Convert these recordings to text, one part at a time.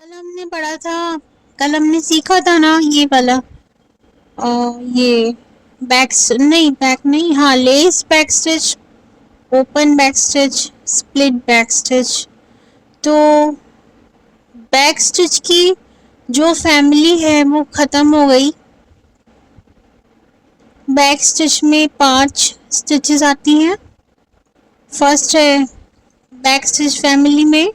کل ہم نے پڑھا تھا، کل ہم نے سیکھا تھا نا یہ والا یہ بیک نہیں، ہاں lease back stitch, open back stitch, split back stitch. تو بیک اسٹچ کی جو فیملی ہے وہ ختم ہو گئی. بیک اسٹچ میں 5 اسٹچز آتی ہیں. فرسٹ ہے بیک اسٹچ فیملی میں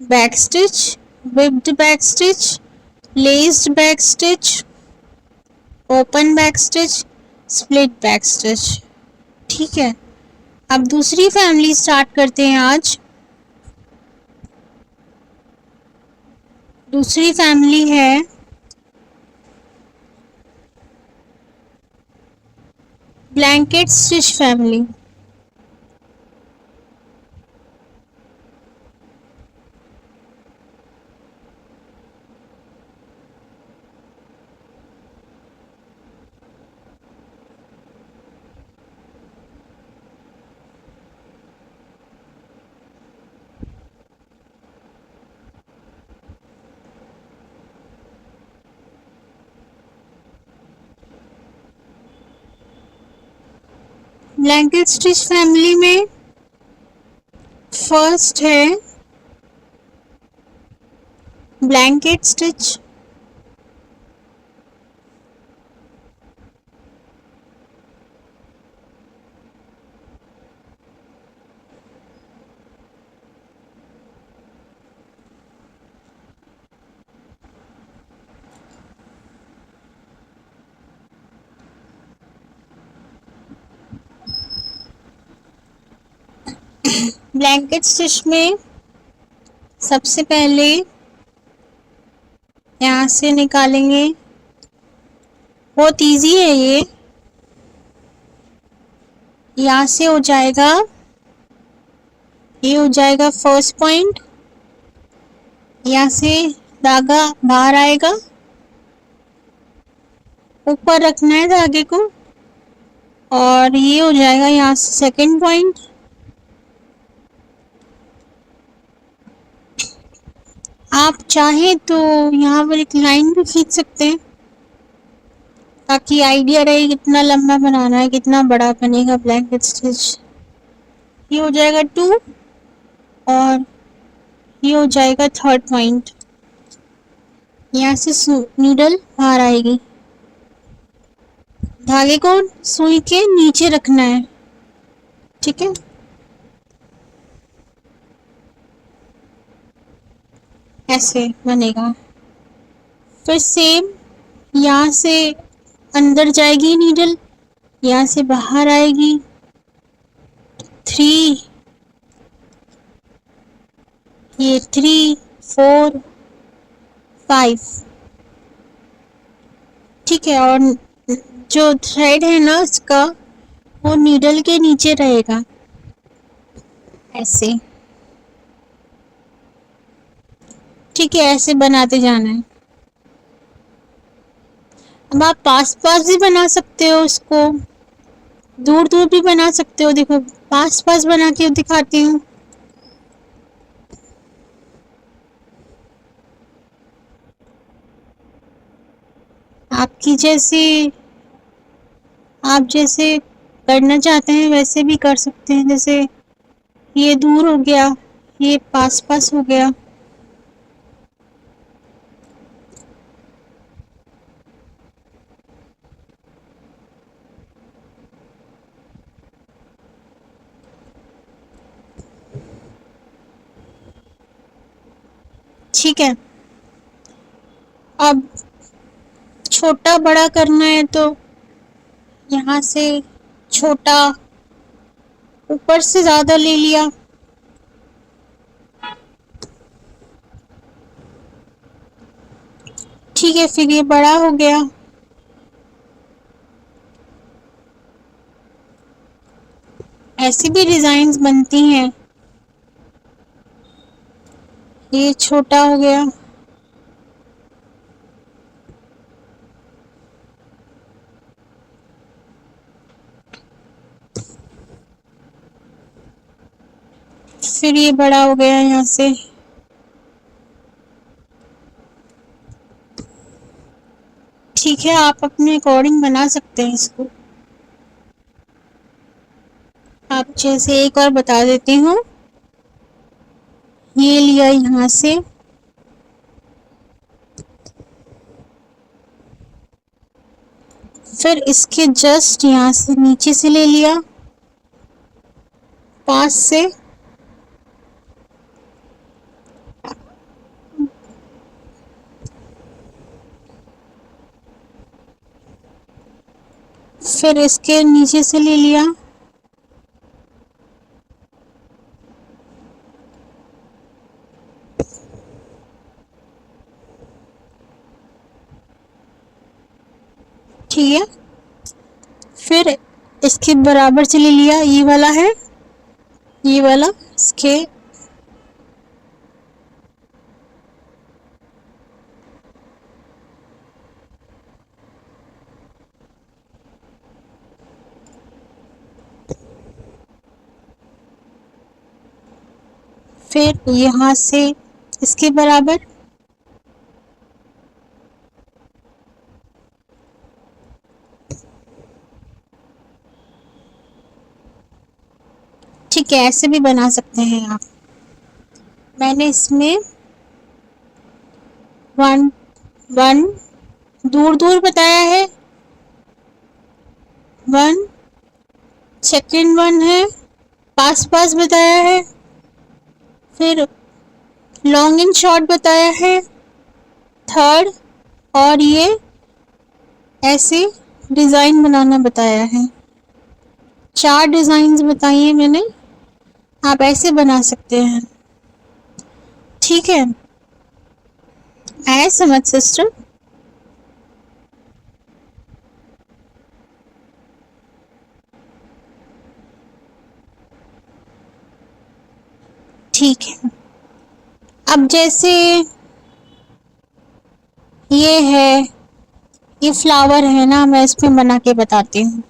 back stitch, whipped back stitch, leased back stitch, open back stitch, split back stitch. ٹھیک ہے، اب دوسری فیملی اسٹارٹ کرتے ہیں آج. دوسری فیملی ہے blanket stitch family. Blanket stitch family میں فرسٹ ہے بلینکٹ اسٹچ، بلینکٹ اسٹچ میں سب سے پہلے یہاں سے نکالیں گے. بہت ایزی ہے یہاں سے ہو جائے گا، یہ ہو جائے گا فرسٹ پوائنٹ. یہاں سے دھاگا باہر آئے گا، اوپر رکھنا ہے دھاگے کو، اور یہ ہو جائے گا یہاں سے سیکنڈ پوائنٹ. آپ چاہیں تو یہاں پر ایک لائن بھی کھینچ سکتے ہیں تاکہ آئیڈیا رہے کتنا لمبا بنانا ہے، کتنا بڑا بنے گا بلینکٹ اسٹچ. یہ ہو جائے گا 2، اور یہ ہو جائے گا تھرڈ پوائنٹ. یہاں سے نیڈل باہر آئے گی، دھاگے کو سوئی کے نیچے رکھنا ہے. ٹھیک ہے، ایسے بنے گا. پھر سیم یہاں سے اندر جائے گی نیڈل، یہاں سے باہر آئے گی 3، یہ 3 4 5. ٹھیک ہے، اور جو تھریڈ ہے نا اس کا وہ نیڈل کے نیچے رہے گا ایسے. ٹھیک ہے، ایسے بناتے جانا ہے. اب آپ پاس پاس بھی بنا سکتے ہو، اس کو دور دور بھی بنا سکتے ہو. دیکھو پاس پاس بنا کے دکھاتی ہوں. آپ کی آپ جیسے کرنا چاہتے ہیں ویسے بھی کر سکتے ہیں. جیسے یہ دور ہو گیا، یہ پاس پاس ہو گیا. ٹھیک ہے، اب چھوٹا بڑا کرنا ہے تو یہاں سے چھوٹا اوپر سے زیادہ لے لیا، ٹھیک ہے. پھر یہ بڑا ہو گیا، ایسی بھی ڈیزائنز بنتی ہیں. یہ چھوٹا ہو گیا، پھر یہ بڑا ہو گیا. یہاں سے ٹھیک ہے، آپ اپنے اکارڈنگ بنا سکتے ہیں اس کو. آپ جیسے ایک اور بتا دیتی ہوں. یہ لیا یہاں سے، پھر اس کے جسٹ یہاں سے نیچے سے لے لیا، پاس سے، پھر اس کے نیچے سے لے لیا، ٹھیک ہے. پھر اس کے برابر سے لے لیا، یہ والا ہے، یہ والا اس کے پھر یہاں سے اس کے برابر، ٹھیک ہے. ایسے بھی بنا سکتے ہیں آپ. میں نے اس میں ون دور دور بتایا ہے، ون سیکنڈ ون ہے، پاس پاس بتایا ہے، پھر لانگ اینڈ شارٹ بتایا ہے، تھرڈ، اور یہ ایسے ڈیزائن بنانا بتایا ہے. 4 ڈیزائنز بتائیے میں نے، آپ ایسے بنا سکتے ہیں. ٹھیک ہے، آیا سمجھ سسٹر؟ ٹھیک ہے. اب جیسے یہ ہے، یہ فلاور ہے نا، میں اس میں بنا کے بتاتی ہوں.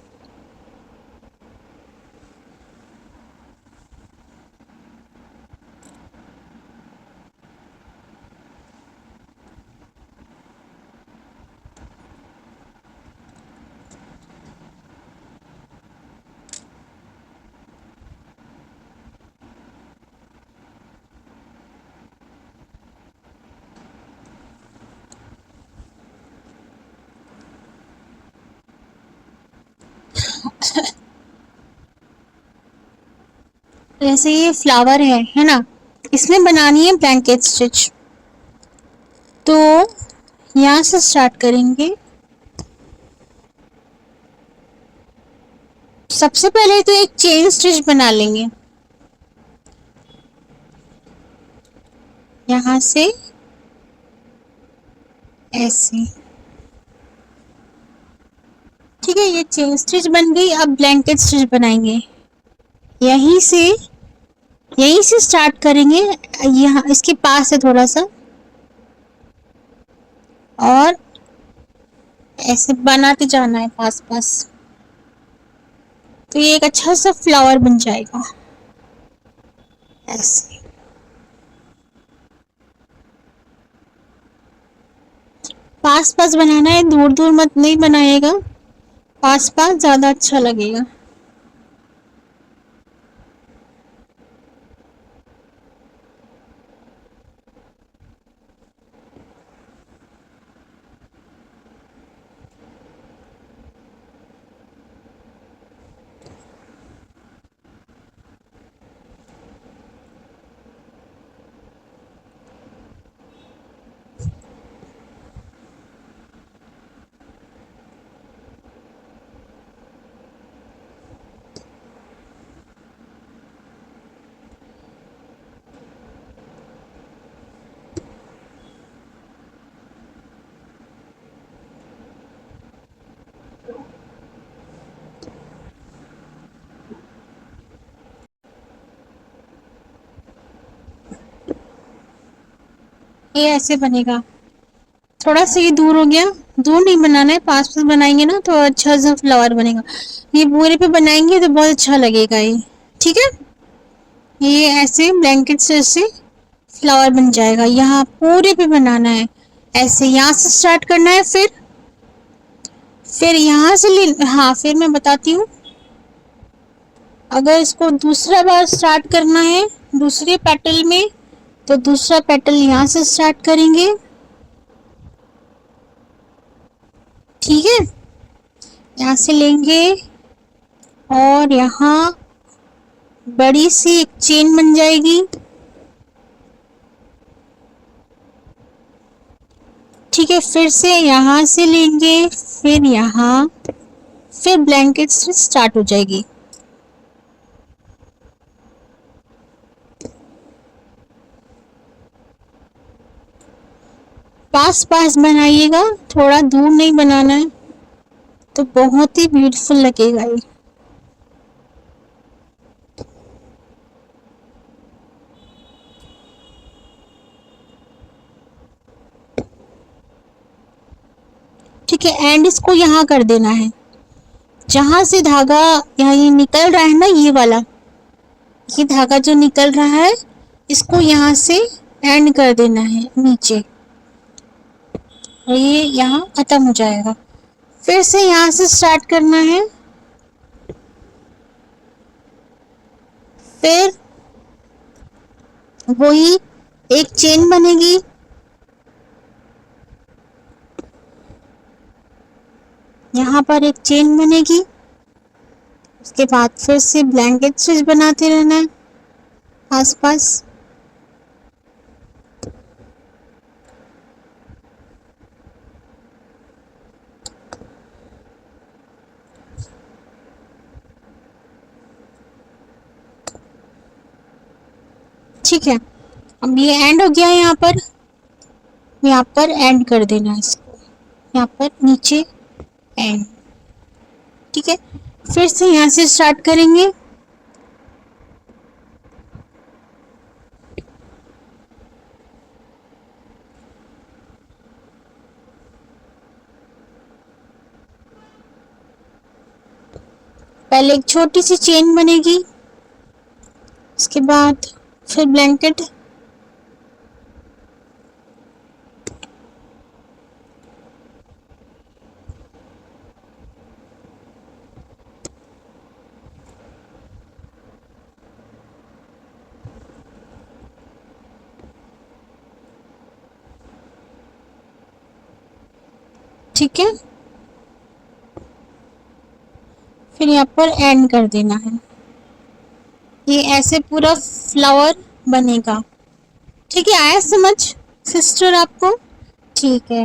جیسے یہ فلاور ہے نا، اس میں بنانی ہے بلینکٹ اسٹچ. تو یہاں سے اسٹارٹ کریں گے. سب سے پہلے تو ایک چین اسٹچ بنا لیں گے، یہاں سے ایسے. ٹھیک ہے، یہ چین اسٹچ بن گئی. اب بلینکٹ اسٹچ بنائیں گے. یہیں سے اسٹارٹ کریں گے، یہاں اس کے پاس ہے تھوڑا سا، اور ایسے بناتے جانا ہے پاس پاس. تو یہ ایک اچھا سا فلاور بن جائے گا ایسے. پاس پاس بنانا ہے، دور دور مت نہیں بنائے گا، پاس پاس زیادہ اچھا لگے گا. یہ ایسے بنے گا. تھوڑا سا یہ دور ہو گیا، دور نہیں بنانا ہے، پاس پاس بنائیں گے نا تو اچھا سا فلاور بنے گا. یہ پورے پہ بنائیں گے تو بہت اچھا لگے گا یہ. ٹھیک ہے، یہ ایسے بلینکٹ سے ایسے فلاور بن جائے گا. یہاں پورے پہ بنانا ہے ایسے، یہاں سے اسٹارٹ کرنا ہے، پھر پھر یہاں سے ہاں پھر میں بتاتی ہوں. اگر اس کو دوسرا بار اسٹارٹ کرنا ہے دوسرے پیٹل میں تو دوسرا پیٹل یہاں سے اسٹارٹ کریں گے. ٹھیک ہے, یہاں سے لیں گے اور یہاں بڑی سی ایک چین بن جائے گی. ٹھیک ہے, پھر سے یہاں سے لیں گے, پھر یہاں, پھر بلینکٹ اسٹارٹ ہو جائے گی. پاس پاس بنائیے گا, تھوڑا دور نہیں بنانا ہے تو بہت ہی بیوٹیفل لگے گا یہ. ٹھیک ہے, اینڈ اس کو یہاں کر دینا ہے جہاں سے دھاگا یہاں یہ نکل رہا ہے نا, یہ دھاگا جو نکل رہا ہے اس کو یہاں سے اینڈ کر دینا ہے نیچے, اور یہ یہاں ختم ہو جائے گا. پھر سے یہاں سے اسٹارٹ کرنا ہے. پھر وہی ایک چین بنے گی, یہاں پر ایک چین بنے گی. اس کے بعد پھر سے بلینکٹ اسٹچ بناتے رہنا ہے آس پاس. ٹھیک ہے, اب یہ اینڈ ہو گیا یہاں پر اینڈ کر دینا اس کو, یہاں پر نیچے اینڈ. ٹھیک ہے, پھر سے یہاں سے اسٹارٹ کریں گے. پہلے ایک چھوٹی سی چین بنے گی, اس کے بعد پھر بلینکٹ, ٹھیک ہے, پھر یہاں پر اینڈ کر دینا ہے. یہ ایسے پورا فلاور بنے گا. ٹھیک ہے, آیا سمجھ سسٹر آپ کو؟ ٹھیک ہے,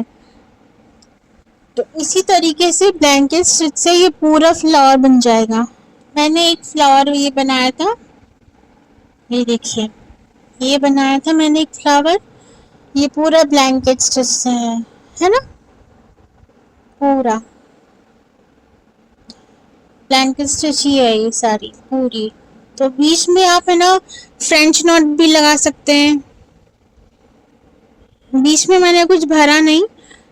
تو اسی طریقے سے بلینکٹ اسٹچ سے یہ پورا فلاور بن جائے گا. میں نے ایک فلاور یہ بنایا تھا, یہ دیکھیے یہ بنایا تھا میں نے ایک فلاور, یہ پورا بلینکٹ اسٹچ سے ہے نا, پورا بلینکٹ اسٹچ ہی ہے یہ ساری پوری. تو بیچ میں آپ ہے نا فرینچ نوٹ بھی لگا سکتے ہیں. بیچ میں نے کچھ بھرا نہیں,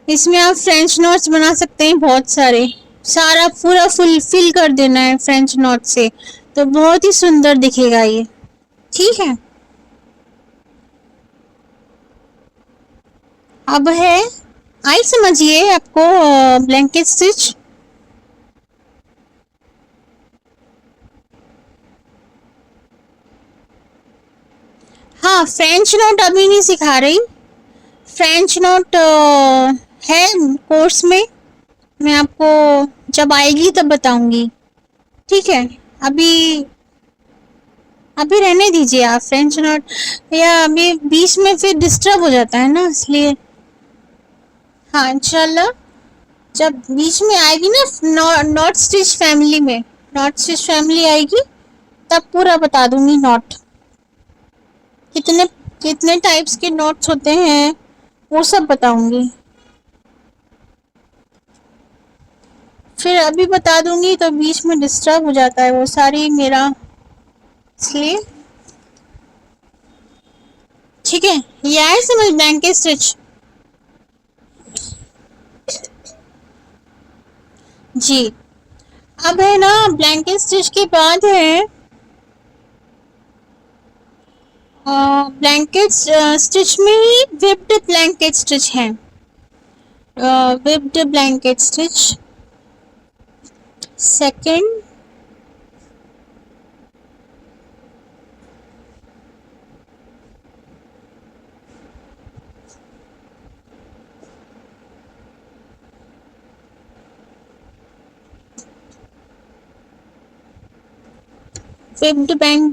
اس میں آپ فرینچ نوٹس بنا سکتے ہیں بہت سارے. سارا پورا فل کر دینا ہے فرینچ نوٹ سے, تو بہت ہی سندر دکھے گا یہ. ٹھیک ہے, اب ہے آئی سمجھیے آپ کو بلینکٹ اسٹچ. ہاں, فرینچ نوٹ ابھی نہیں سکھا رہی, فرینچ نوٹ ہے کورس میں آپ کو جب آئے گی تب بتاؤں گی. ٹھیک ہے, ابھی رہنے دیجیے آپ فرینچ نوٹ, یا ابھی بیچ میں پھر ڈسٹرب ہو جاتا ہے نا اس لیے. ہاں انشاءاللہ جب بیچ میں آئے گی نا ناٹ اسٹچ فیملی میں, ناٹ اسٹچ فیملی آئے گی تب پورا بتا دوں گی. ناٹ کتنے ٹائپس کے نوٹس ہوتے ہیں وہ سب بتاؤں گی. پھر ابھی بتا دوں گی تو بیچ میں ڈسٹرب ہو جاتا ہے وہ ساری میرا, اس لیے. ٹھیک ہے, یہ آئے سمجھ بلینکٹ اسٹچ. جی, اب ہے نا بلینکٹ اسٹچ کے بعد ہے بلینکٹ اسٹچ میں ہی وپڈ بلینکٹ اسٹچ ہے. Whipped blanket stitch second, whipped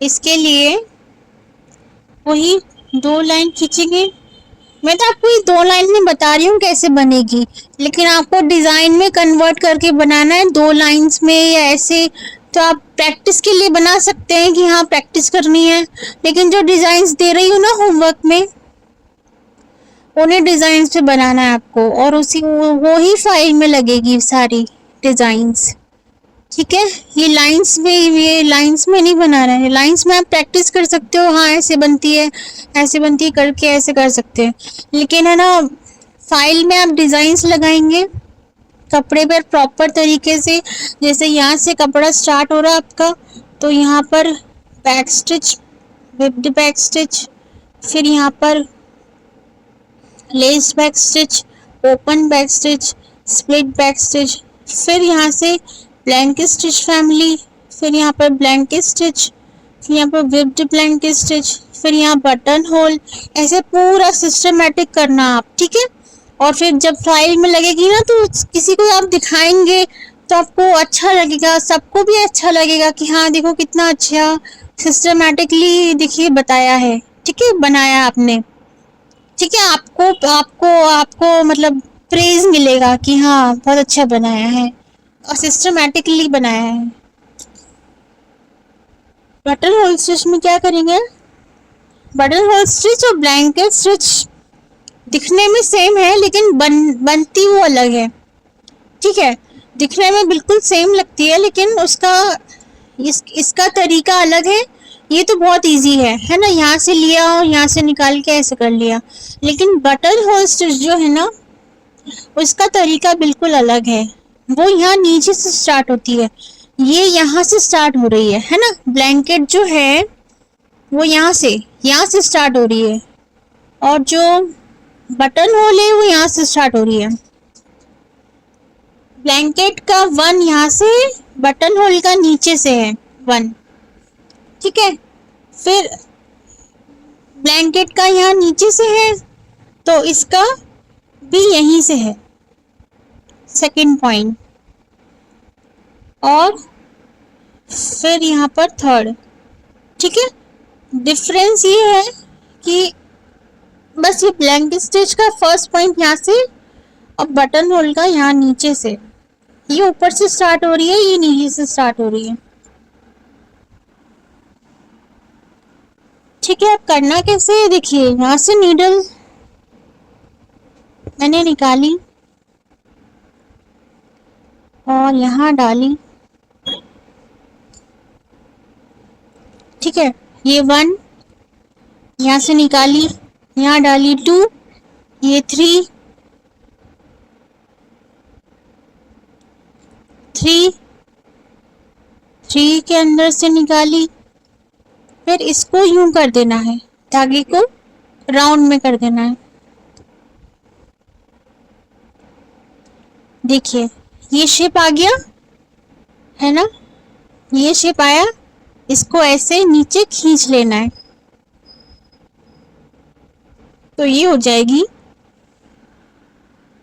اس کے لیے وہی 2 لائن کھینچیں گے. میں تو آپ کو یہ 2 لائن میں بتا رہی ہوں کیسے بنے گی, لیکن آپ کو ڈیزائن میں کنورٹ کر کے بنانا ہے 2 لائنس میں یا ایسے, تو آپ پریکٹس کے لیے بنا سکتے ہیں کہ ہاں پریکٹس کرنی ہے, لیکن جو ڈیزائنس دے رہی ہوں نا ہوم ورک میں, انہیں ڈیزائنس پہ بنانا ہے آپ کو, اور اسی وہی فائل میں لگے گی ساری ڈیزائنس. ٹھیک ہے, یہ لائنس میں نہیں بنا رہا ہے, لائنس میں آپ پریکٹس کر سکتے ہو, ہاں ایسے بنتی ہے ایسے بنتی ہے کر کے ایسے کر سکتے ہیں, لیکن ہے نا فائل میں آپ ڈیزائنس لگائیں گے کپڑے پر پراپر طریقے سے. جیسے یہاں سے کپڑا سٹارٹ ہو رہا ہے آپ کا, تو یہاں پر back stitch, whipped back stitch, پھر یہاں پر laced back stitch, open back stitch, split back stitch, پھر یہاں سے بلینکٹ سٹچ فیملی, پھر یہاں پر بلینکٹ سٹچ, پھر یہاں پر وپڈ بلینکٹ سٹچ, پھر یہاں بٹن ہول, ایسے پورا سسٹمیٹک کرنا آپ. ٹھیک ہے, اور پھر جب فائل میں لگے گی نا تو کسی کو آپ دکھائیں گے تو آپ کو اچھا لگے گا, سب کو بھی اچھا لگے گا کہ ہاں دیکھو کتنا اچھا سسٹمیٹکلی دیکھیے بتایا ہے. ٹھیک ہے, بنایا آپ نے. ٹھیک ہے, آپ کو مطلب پریز ملے گا کہ ہاں بہت اچھا بنایا ہے اور سسٹمیٹکلی بنایا ہے. بٹن ہول اسٹچ میں کیا کریں گے, بٹن ہول اسٹچ اور بلینکٹ اسٹچ دکھنے میں سیم ہے لیکن بنتی وہ الگ ہے. ٹھیک ہے, دکھنے میں بالکل سیم لگتی ہے لیکن اس کا طریقہ الگ ہے. یہ تو بہت ایزی ہے نا, یہاں سے لیا اور یہاں سے نکال کے ایسے کر لیا, لیکن بٹن ہول اسٹچ جو ہے نا اس کا طریقہ بالکل الگ ہے. وہ یہاں نیچے سے اسٹارٹ ہوتی ہے, یہ یہاں سے اسٹارٹ ہو رہی ہے نا. بلینکٹ جو ہے وہ یہاں سے اسٹارٹ ہو رہی ہے, اور جو بٹن ہول ہے وہ یہاں سے اسٹارٹ ہو رہی ہے. بلینکٹ کا 1 یہاں سے, بٹن ہول کا نیچے سے ہے 1. ٹھیک ہے, پھر بلینکٹ کا یہاں نیچے سے ہے تو اس کا بھی یہیں سے ہے 2nd پوائنٹ, اور پھر یہاں پر 3rd. ٹھیک ہے, ڈفرینس یہ ہے کہ بس یہ بلینکٹ اسٹچ کا 1st پوائنٹ یہاں سے, اور بٹن ہول کا یہاں نیچے سے, یہ اوپر سے اسٹارٹ ہو رہی ہے, یہ نیچے سے اسٹارٹ ہو رہی ہے. ٹھیک ہے, اب کرنا کیسے ہے دیکھیے, یہاں سے نیڈل میں نے نکالی اور یہاں ڈالی. ٹھیک ہے, یہ 1 یہاں سے نکالی, یہاں ڈالی 2, یہ 3 کے اندر سے نکالی. پھر اس کو یوں کر دینا ہے, دھاگے کو راؤنڈ میں کر دینا ہے. دیکھیے یہ شیپ آ گیا ہے نا, یہ شیپ آیا, اس کو ایسے نیچے کھینچ لینا ہے, تو یہ ہو جائے گی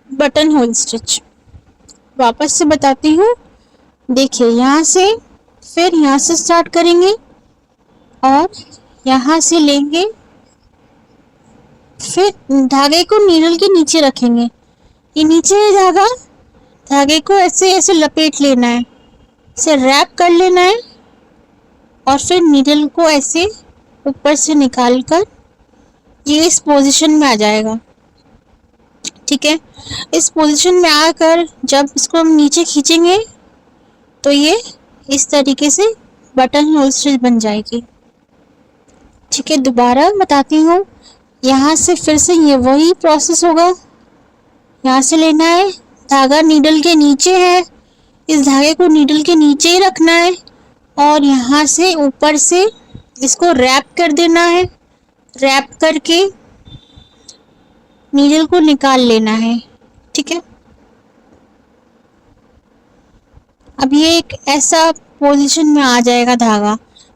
بٹن ہول اسٹچ. واپس سے بتاتی ہوں, دیکھیے یہاں سے, پھر یہاں سے اسٹارٹ کریں گے اور یہاں سے لیں گے, پھر دھاگے کو نیڈل کے نیچے رکھیں گے, یہ نیچے ہے دھاگا, دھاگے کو ایسے لپیٹ لینا ہے, اسے ریپ کر لینا ہے, اور پھر نیڈل کو ایسے اوپر سے نکال کر یہ اس پوزیشن میں آ جائے گا. ٹھیک ہے, اس پوزیشن میں آ کر جب اس کو ہم نیچے کھینچیں گے تو یہ اس طریقے سے بٹن ہول اسٹچ بن جائے گی. ٹھیک ہے, دوبارہ بتاتی ہوں, یہاں سے پھر سے یہ وہی پروسیس ہوگا, یہاں سے لینا ہے, دھاگا نیڈل کے نیچے ہے, اس دھاگے کو نیڈل کے نیچے ہی رکھنا ہے, اور یہاں سے اوپر سے اس کو ریپ کر دینا ہے, ریپ کر کے نیڈل کو نکال لینا ہے. ٹھیک ہے, اب یہ ایک ایسا پوزیشن میں آ جائے گا دھاگا,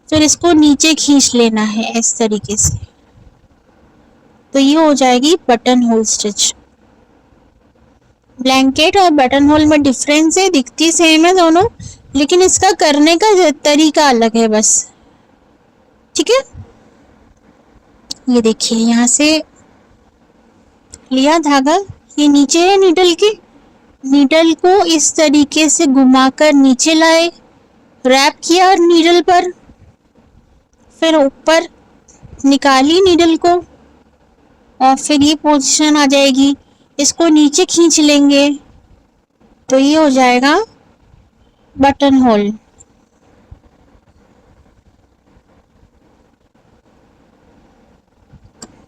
پھر اس کو نیچے کھینچ لینا ہے اس طریقے سے, تو یہ ہو جائے گی بٹن ہول اسٹچ. بلینکٹ اور بٹن ہول میں ڈفرینس ہے, دکھتی سیم ہے دونوں, لیکن اس کا کرنے کا طریقہ الگ ہے بس. ٹھیک ہے، یہ دیکھیے یہاں سے لیا دھاگا، یہ نیچے ہے نیڈل کی، نیڈل کو اس طریقے سے گھما کر نیچے لائے، ریپ کیا نیڈل پر، پھر اوپر نکالی نیڈل کو، اور پھر یہ پوزیشن آ جائے گی، اس کو نیچے کھینچ لیں گے تو یہ ہو جائے گا بٹن ہول۔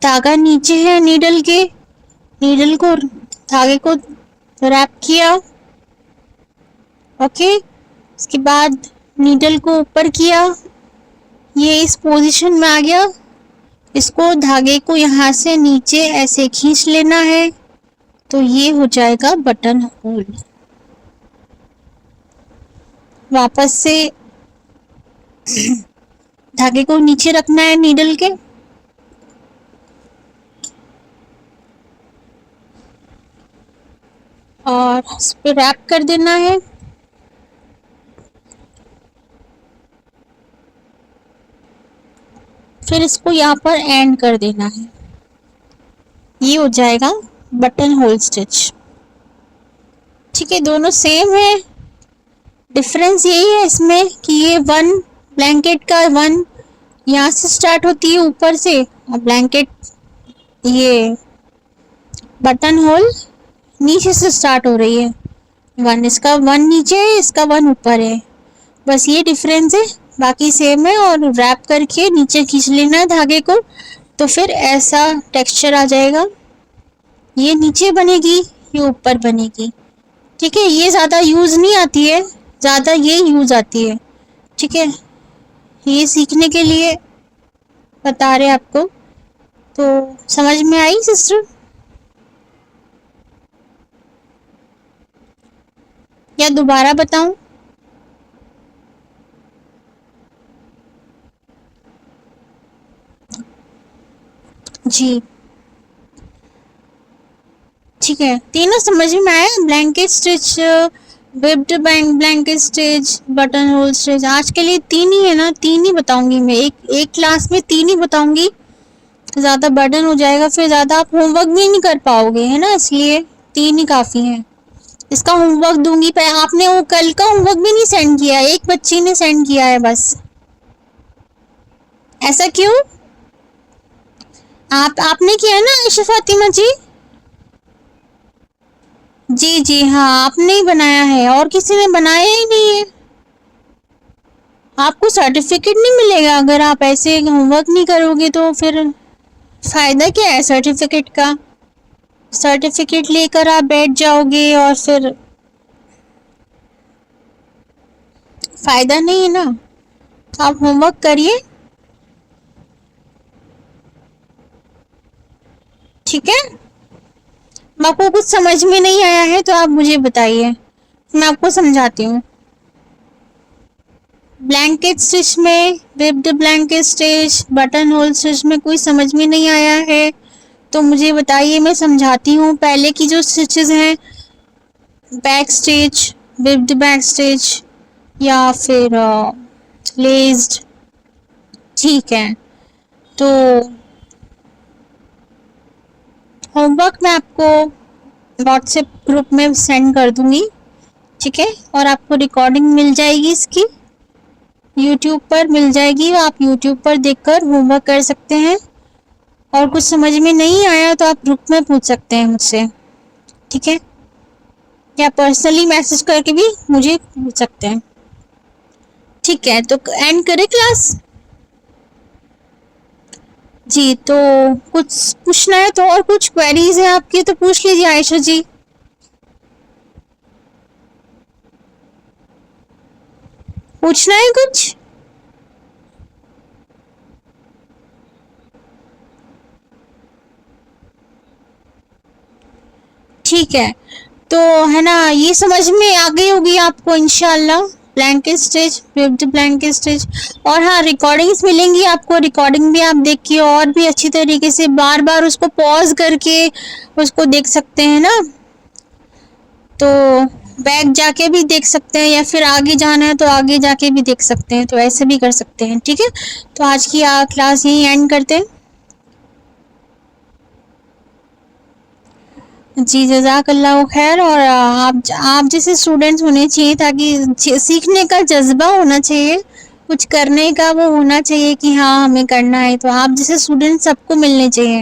دھاگا نیچے ہے نیڈل کے، نیڈل کو دھاگے کو ریپ کیا، اوکے، اس کے بعد نیڈل کو اوپر کیا، یہ اس پوزیشن میں آ گیا، اس کو دھاگے کو یہاں سے نیچے ایسے کھینچ لینا ہے تو یہ ہو جائے گا بٹن ہول۔ واپس سے دھاگے کو نیچے رکھنا ہے نیڈل کے، اور اس پہ ریپ کر دینا ہے، پھر اس کو یہاں پر اینڈ کر دینا ہے، یہ ہو جائے گا بٹن ہول سٹچ۔ ٹھیک ہے، دونوں سیم ہے، ڈفرینس یہی ہے اس میں کہ یہ ون بلینکٹ کا ون یہاں سے سٹارٹ ہوتی ہے اوپر سے، اور بلینکٹ یہ بٹن ہول نیچے سے سٹارٹ ہو رہی ہے، ون اس کا ون نیچے ہے، اس کا ون اوپر ہے، بس یہ ڈفرینس ہے، باقی سیم ہے، اور ریپ کر کے نیچے کھینچ لینا ہے دھاگے کو تو پھر ایسا ٹیکسچر آ جائے گا، یہ نیچے بنے گی، یہ اوپر بنے گی۔ ٹھیک ہے، یہ زیادہ یوز نہیں آتی ہے، زیادہ یہ یوز آتی ہے، ٹھیک ہے، یہ سیکھنے کے لیے بتا رہے آپ کو، تو سمجھ میں آئی سسٹر؟ یا دوبارہ بتاؤں؟ جی ٹھیک ہے، تینوں سمجھ میں آیا، blanket stitch, whipped blanket stitch, button hole stitch, آج کے لیے تین ہی ہے نا، تین ہی بتاؤں گی میں، ایک کلاس میں تین ہی بتاؤں گی، زیادہ برڈن ہو جائے گا، پھر زیادہ آپ ہوم ورک بھی نہیں کر پاؤ گے، ہے نا، اس لیے تین ہی کافی ہیں۔ اس کا ہوم ورک دوں گی، آپ نے وہ کل کا ہوم ورک بھی نہیں سینڈ کیا، ایک بچی نے سینڈ کیا ہے بس، ایسا کیوں؟ آپ نے کیا نا عائشہ فاطمہ جی؟ جی جی ہاں، آپ نے ہی بنایا ہے، اور کسی نے بنایا ہی نہیں ہے، آپ کو سرٹیفکیٹ نہیں ملے گا اگر آپ ایسے ہوم ورک نہیں کرو گے، تو پھر فائدہ کیا ہے سرٹیفکیٹ کا؟ سرٹیفکیٹ لے کر آپ بیٹھ جاؤ گے اور پھر فائدہ نہیں ہے نا، آپ ہوم ورک کریے، ٹھیک ہے، آپ کو کچھ سمجھ میں نہیں آیا ہے تو آپ مجھے بتائیے، میں آپ کو سمجھاتی ہوں۔ بلینکٹ سٹچ میں، whipped blanket stitch, button hole stitch میں کوئی سمجھ میں نہیں آیا ہے تو مجھے بتائیے، میں سمجھاتی ہوں۔ پہلے کی جو سٹچز ہیں، back stitch, waved back stitch, یا پھر لیسڈ، ٹھیک ہے، تو ہوم ورک میں آپ کو واٹس ایپ گروپ میں سینڈ کر دوں گی، ٹھیک ہے، اور آپ کو ریکارڈنگ مل جائے گی اس کی، یوٹیوب پر مل جائے گی، آپ یوٹیوب پر دیکھ کر ہوم ورک کر سکتے ہیں، اور کچھ سمجھ میں نہیں آیا تو آپ گروپ میں پوچھ سکتے ہیں مجھ سے، ٹھیک ہے، یا پرسنلی میسج کر کے بھی مجھے پوچھ سکتے ہیں، ٹھیک ہے، تو اینڈ کرے کلاس؟ جی، تو کچھ پوچھنا ہے تو، اور کچھ کوئریز ہیں آپ کی تو پوچھ لیجیے عائشہ جی، پوچھنا ہے کچھ؟ ٹھیک ہے، تو ہے نا، یہ سمجھ میں آ گئی ہوگی آپ کو انشاءاللہ، blanket stitch, whipped blanket stitch, اور ہاں ریکارڈنگز ملیں گی آپ کو، ریکارڈنگ بھی آپ دیکھ کے اور بھی اچھی طریقے سے بار بار اس کو پاز کر کے اس کو دیکھ سکتے ہیں نا، تو بیک جا کے بھی دیکھ سکتے ہیں یا پھر آگے جانا ہے تو آگے جا کے بھی دیکھ سکتے ہیں، تو ایسے بھی کر سکتے ہیں. ٹھیک ہے، تو آج کی کلاس یہیں اینڈ کرتے ہیں. جی جزاک اللہ خیر. اور آپ جیسے اسٹوڈینٹس ہونے چاہیے تاکہ سیکھنے کا جذبہ ہونا چاہیے، کچھ کرنے کا وہ ہونا چاہیے کہ ہاں ہمیں کرنا ہے، تو آپ جیسے اسٹوڈینٹ سب کو ملنے چاہیے.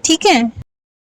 ٹھیک ہے.